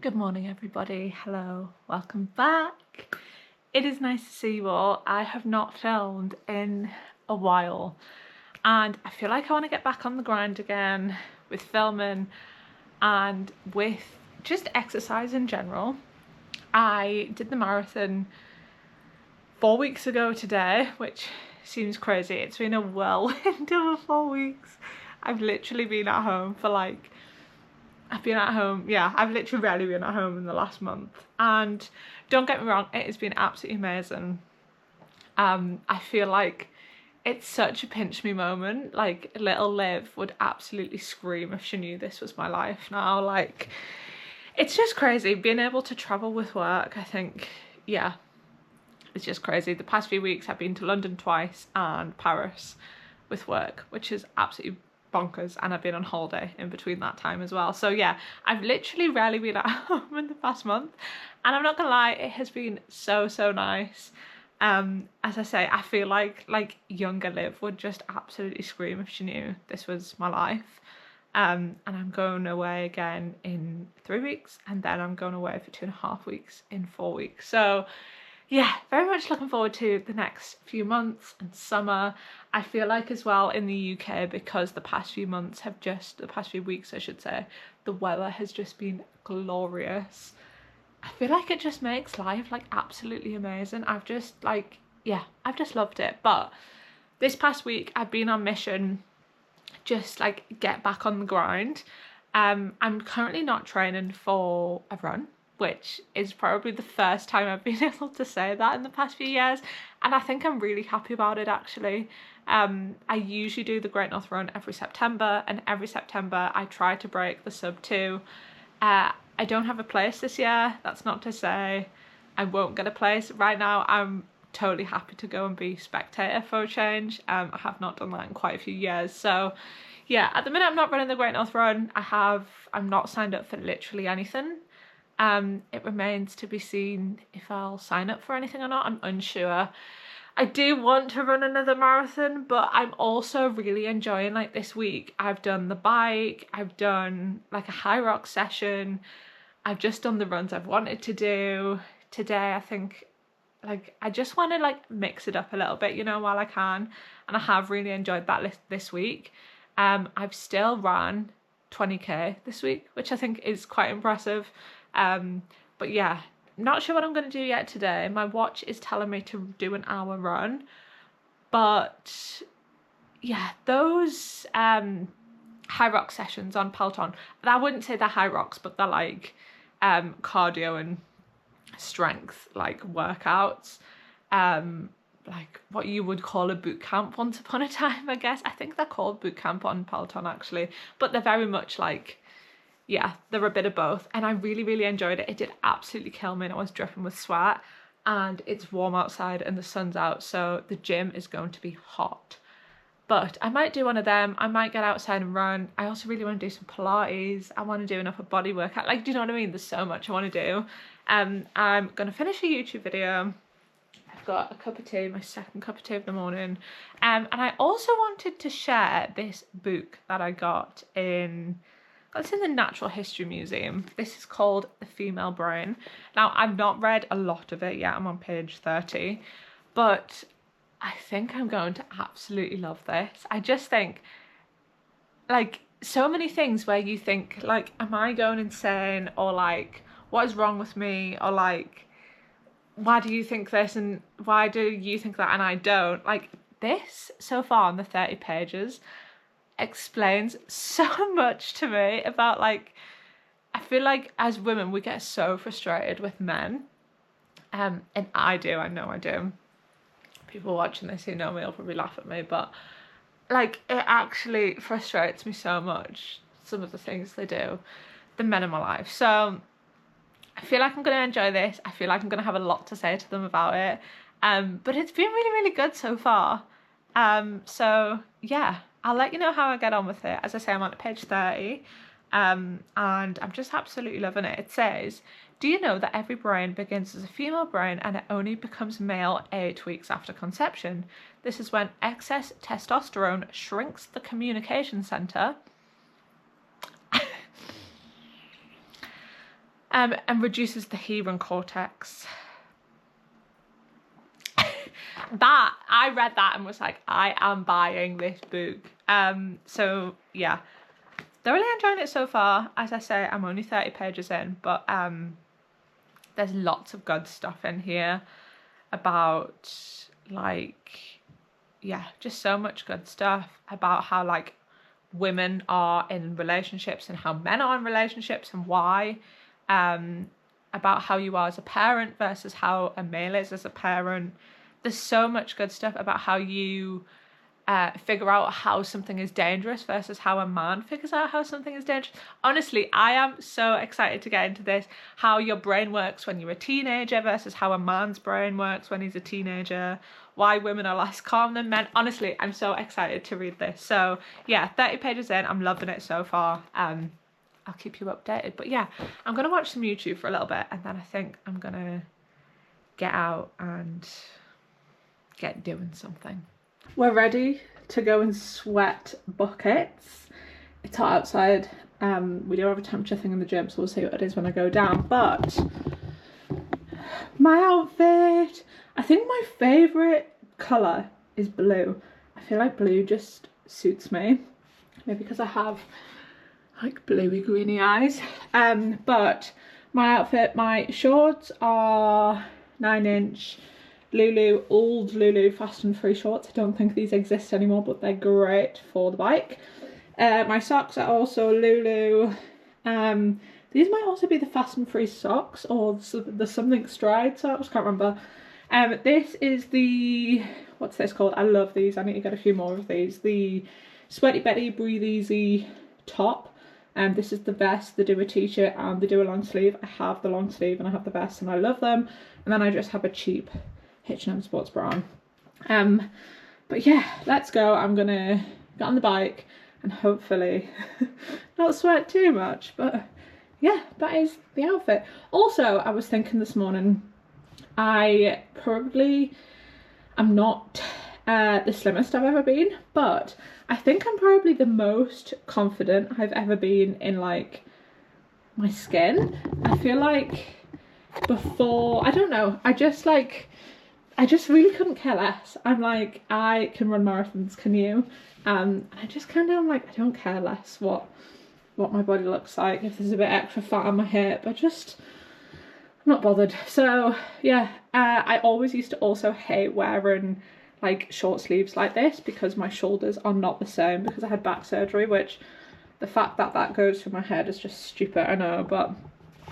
Good morning everybody, hello, welcome back. It is nice to see you all. I have not filmed in a while and I feel like I want to get back on the grind again with filming and with just exercise in general. I did the marathon 4 weeks ago today, which seems crazy. It's been a whirlwind of 4 weeks. I've literally been at home for like I've literally barely been at home in the last month, and don't get me wrong, it has been absolutely amazing. I feel like it's such a pinch me moment. Like little Liv would absolutely scream if she knew this was my life now. Like it's just crazy being able to travel with work. I think, yeah, it's just crazy. The past few weeks I've been to London twice and Paris with work, which is absolutely bonkers, and I've been on holiday in between that time as well. So yeah, I've literally rarely been at home in the past month, and I'm not gonna lie, it has been so nice. As I say, I feel like younger Liv would just absolutely scream if she knew this was my life. And I'm going away again in 3 weeks, and then I'm going away for 2.5 weeks in 4 weeks. So yeah, very much looking forward to the next few months and summer. I feel like as well in the UK, because the past few weeks I should say, the weather has just been glorious. I feel like it just makes life like absolutely amazing. I've just loved it. But this past week I've been on mission, just like get back on the grind. I'm currently not training for a run, which is probably the first time I've been able to say that in the past few years, and I think I'm really happy about it actually. I usually do the Great North Run every September, and every September I try to break the sub 2. I don't have a place this year. That's not to say I won't get a place. Right now I'm totally happy to go and be spectator for a change. I have not done that in quite a few years, so yeah, at the minute I'm not running the Great North Run. I'm not signed up for literally anything. It remains to be seen if I'll sign up for anything or not. I'm unsure. I do want to run another marathon, but I'm also really enjoying, like this week I've done the bike, I've done like a high rock session, I've just done the runs I've wanted to do. Today I think like I just want to like mix it up a little bit, you know, while I can, and I have really enjoyed that this week. I've still ran 20k this week, which I think is quite impressive. But yeah, not sure what I'm going to do yet today. My watch is telling me to do an hour run, but yeah, those high rock sessions on Peloton, I wouldn't say they're high rocks, but they're like cardio and strength like workouts, like what you would call a boot camp once upon a time, I guess. I think they're called boot camp on Peloton actually, but they're very much like, yeah, they're a bit of both, and I really enjoyed it. It did absolutely kill me and I was dripping with sweat, and it's warm outside and the sun's out, so the gym is going to be hot. But I might do one of them. I might get outside and run. I also really want to do some Pilates. I want to do an upper body workout. Like, do you know what I mean? There's so much I want to do. I'm going to finish a YouTube video. I've got a cup of tea, my second cup of tea of the morning. And I also wanted to share this book that I got in... It's in the Natural History Museum. This is called The Female Brain. Now, I've not read a lot of it yet. I'm on page 30. But I think I'm going to absolutely love this. I just think, like, so many things where you think, like, am I going insane? Or, like, what is wrong with me? Or, like, why do you think this? And why do you think that? And I don't. Like, this, so far on the 30 pages... explains so much to me about, like, I feel like as women we get so frustrated with men, and I know I do. People watching this who know me will probably laugh at me, but like it actually frustrates me so much, some of the things they do, the men in my life. So I feel like I'm going to enjoy this. I feel like I'm going to have a lot to say to them about it, but it's been really good so far. So yeah, I'll let you know how I get on with it. As I say, I'm on page 30, and I'm just absolutely loving it. It says, do you know that every brain begins as a female brain and it only becomes male 8 weeks after conception? This is when excess testosterone shrinks the communication centre and reduces the hearing cortex. That, I read that and was like, I am buying this book. So yeah, thoroughly enjoying it so far. As I say, I'm only 30 pages in, but there's lots of good stuff in here about, like, yeah, just so much good stuff about how, like, women are in relationships and how men are in relationships and why, about how you are as a parent versus how a male is as a parent. There's so much good stuff about how you figure out how something is dangerous versus how a man figures out how something is dangerous. Honestly, I am so excited to get into this. How your brain works when you're a teenager versus how a man's brain works when he's a teenager. Why women are less calm than men. Honestly, I'm so excited to read this. So yeah, 30 pages in, I'm loving it so far. I'll keep you updated. But yeah, I'm going to watch some YouTube for a little bit and then I think I'm going to get out and get doing something. We're ready to go and sweat buckets. It's hot outside. We do have a temperature thing in the gym, so we'll see what it is when I go down. But my outfit, I think my favourite colour is blue. I feel like blue just suits me. Maybe because I have like bluey greeny eyes. But my outfit, my shorts are 9-inch Lulu, old Lulu fast and free shorts. I don't think these exist anymore, but they're great for the bike. My socks are also Lulu. These might also be the fast and free socks or the something stride socks, can't remember. This is the, what's this called? I love these. I need to get a few more of these. The Sweaty Betty Breathe Easy top. This is the vest, the do a t-shirt and the do a long sleeve. I have the long sleeve and I have the vest and I love them. And then I just have a cheap H&M sports bra on. But yeah, let's go. I'm gonna get on the bike and hopefully not sweat too much. But yeah, that is the outfit. Also, I was thinking this morning, I probably am not the slimmest I've ever been, but I think I'm probably the most confident I've ever been in like my skin. I feel like before, I don't know, I just really couldn't care less. I'm like, I can run marathons, can you? And I just kind of, I'm like, I don't care less what my body looks like. If there's a bit extra fat on my hip, I'm not bothered. So yeah, I always used to also hate wearing like short sleeves like this because my shoulders are not the same because I had back surgery, which the fact that that goes through my head is just stupid, I know. But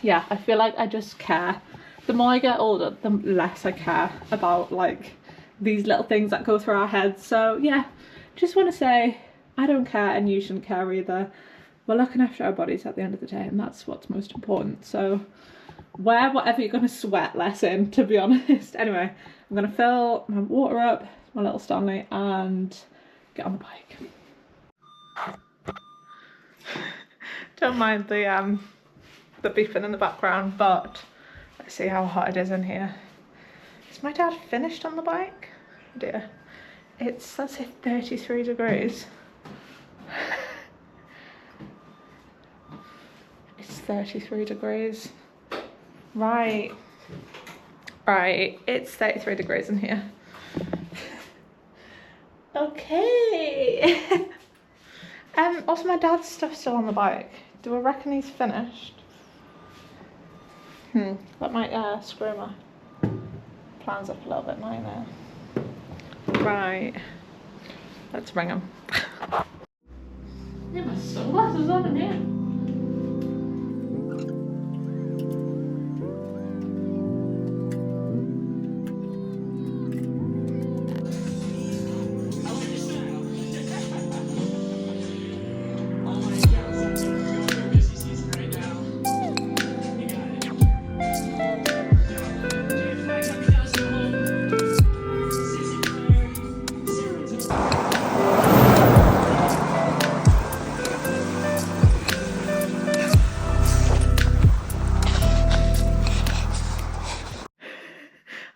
yeah, I feel like I just care. The more I get older, the less I care about like these little things that go through our heads. So yeah, just want to say I don't care and you shouldn't care either. We're looking after our bodies at the end of the day and that's what's most important. So wear whatever you're going to sweat less in, to be honest. Anyway, I'm going to fill my water up, my little Stanley, and get on the bike. Don't mind the beeping in the background, but let's see how hot it is in here. Is my dad finished on the bike? Oh dear. It's, let's say 33 degrees. It's 33 degrees. Right, it's 33 degrees in here. Okay. Also my dad's stuff's still on the bike. Do I reckon he's finished? That might screw my plans up a little bit, mightn't it? Right, let's ring him. Yeah, my sunglasses on in here.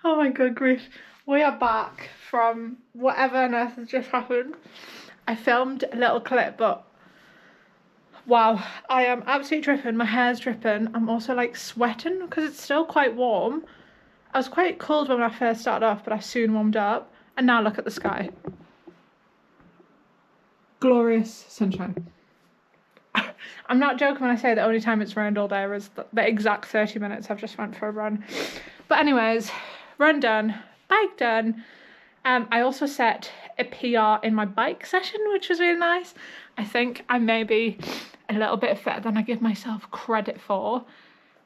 Oh my good grief. We are back from whatever on earth has just happened. I filmed a little clip, but Wow, I am absolutely dripping. My hair's dripping. I'm also like sweating because it's still quite warm. I was quite cold when I first started off, but I soon warmed up. And now look at the sky. Glorious sunshine. I'm not joking when I say the only time it's rained all day is the exact 30 minutes I've just went for a run. But anyways, run done, bike done. I also set a PR in my bike session, which was really nice. I think I may be a little bit fitter than I give myself credit for.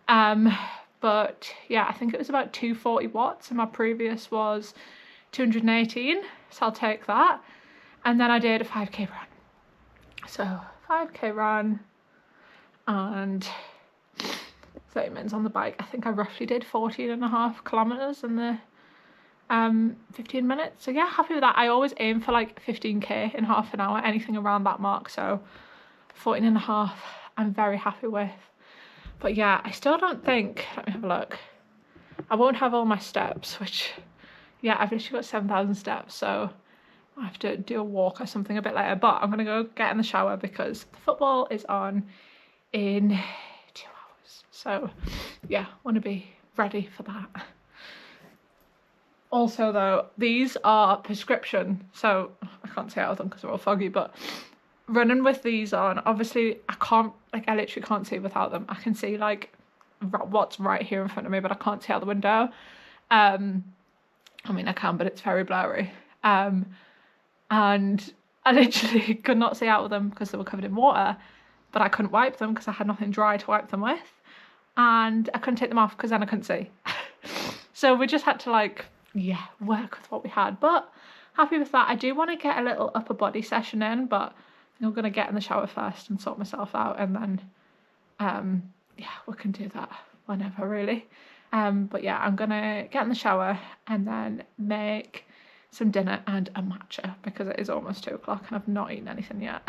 But yeah, I think it was about 240 watts and my previous was 218. So I'll take that. And then I did a 5k run. So 5k run and 30 minutes on the bike. I think I roughly did 14.5 kilometers in the 15 minutes. So yeah, happy with that. I always aim for like 15k in half an hour, anything around that mark. So 14.5 I'm very happy with. But yeah, I still don't think, let me have a look. I won't have all my steps, which yeah, I've literally got 7,000 steps. So I have to do a walk or something a bit later, but I'm gonna go get in the shower because the football is on in 2 hours. So yeah, want to be ready for that. Also though, these are prescription, so I can't say out of them because they're all foggy, but running with these on, obviously I literally can't see without them. I can see like what's right here in front of me, but I can't see out the window. I mean I can, but it's very blurry. And I literally could not see out of them because they were covered in water, but I couldn't wipe them because I had nothing dry to wipe them with, and I couldn't take them off because then I couldn't see. So we just had to like, yeah, work with what we had, but happy with that. I do want to get a little upper body session in, but I'm going to get in the shower first and sort myself out, and then yeah, we can do that whenever really. But yeah, I'm gonna get in the shower and then make some dinner and a matcha because it is almost 2 o'clock and I've not eaten anything yet.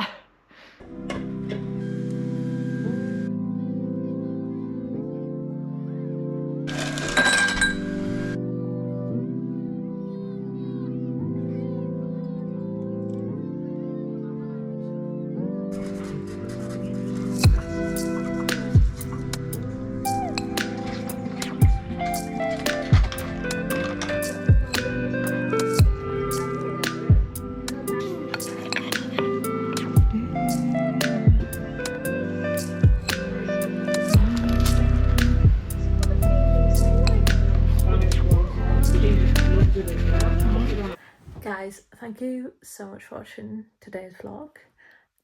Guys, thank you so much for watching today's vlog.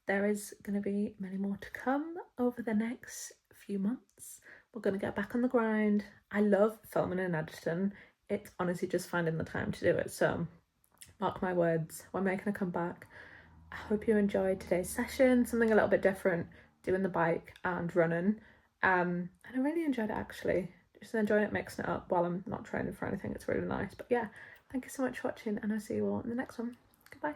There is going to be many more to come over the next few months. We're going to get back on the grind. I love filming and editing. It's honestly just finding the time to do it. So mark my words, we're making a comeback. I hope you enjoyed today's session, something a little bit different, doing the bike and running. And I really enjoyed it actually. Just enjoying it, mixing it up while I'm not training for anything. It's really nice. But yeah, thank you so much for watching and I'll see you all in the next one. Goodbye.